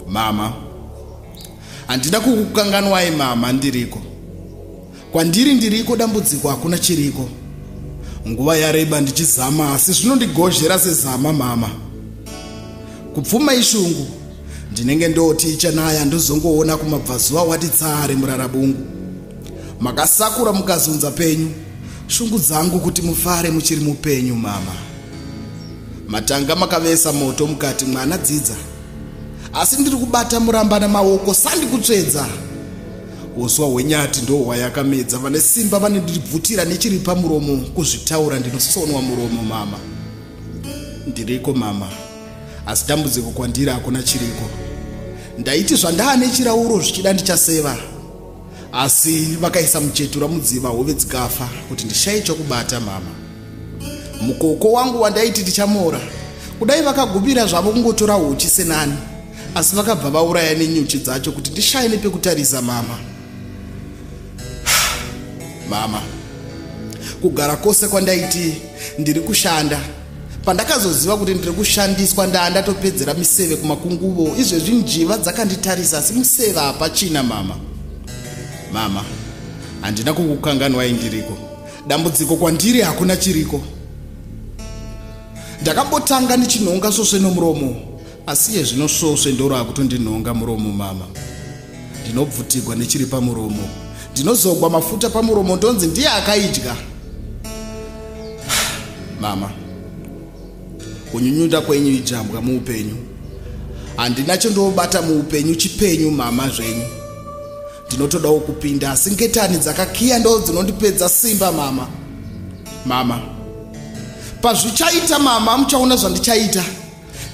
Mama, handina kukukanganwai mama, ndiriko. Kwandiri ndiriko, dambudziko hakuna chiriko. Nguva yareba ndichizama, asi zvinondigozhera sezama mama. Kupfuma ishungu, ndinenge ndoti ichanaya ndozongoona kumabvazuva wati tsare murarabungu. Makasakura mukazunza penyu, shungu dzangu kuti mufare muchiri mupenyu mama. Matanga makavesa moto mukati mwana dzidza, asi ndiri kubata muramba namaoko sandikutsvedza. Uswa hwenyati ndo hwayakamedza, vane simba vanondibvutira nechiri pamuromo, kuzvitaura ndinosonwa muromo mama. Ndiriko mama, asi dambudziko kwandiri hakuna chiriko. Ndaiti zvandaane chirauro zvichida ndichaseva, asi vakaisa muchetura mudziva hove dzikafa kuti ndishaye chokubata mama. Mukoko wangu wandaiti ndichamora, kudai vakagubira zvavo kungotora huchi senani, asi vakabva vauraya nenyuchi dzacho kuti ndishaye nepekutarisa mama. Mama, kugara kwose kwandaiti ndiri kushanda, pandakazoziva kuti ndiri kushandiswa ndatopedzera miseve kumakunguvo, izvezvi njiva dzakanditarisa asi museve hapachina mama. Mama, handina kukukanganwai, ndiriko. Dambudziko kwandiri hakuna chiriko. Ndakambotanga ndichinhonga svosve nomuromo, asi yezvino svosve ndoro hakutondinhonga muromo mama. Ndinobvutigwa nechiri pamuromo, ndinozogwa mafuta pamuromo ndonzi ndiye akaidya. Mama, kunyunyuta kwenyu ijambwa muupenyu, handina chondobata muupenyu chipenyu mama zvenyu. Ndinotodawo kupinda, asi ngetani dzakakiya ndo dzinondipedza simba mama. Mama, pazvichaita mama muchaona zvandichaita.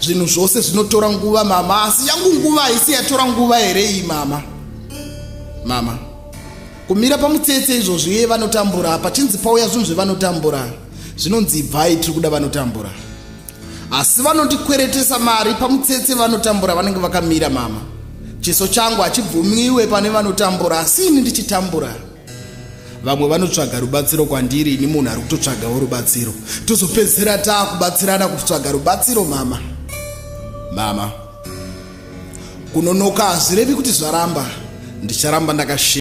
Zvinhu zvose zvinotora nguva mama, asi yangu nguva haisi yatora nguva here iyi mama. Mama, kumira pamutsetse izvozvi vanotambura, pachinzi pauya zvinhu zvevanotambura, zvinonzi bvai tiri kuda vanotambura. Asi vanondikweretesa mari pamutsetse vanotambura vanenge vakamira mama. Chiso changu hachibvumiwe pane vanotambura, asi ini ndichitambura. Vamwe vanotsvaga rubatsiro kwandiri, ini munhu ari kutotsvagawo rubatsiro. Tozopedzera taakubatsirana kutsvaga rubatsiro mama. Mama, kunonoka hazvirevi kuti zvaramba. Ndicharamba ndakashira.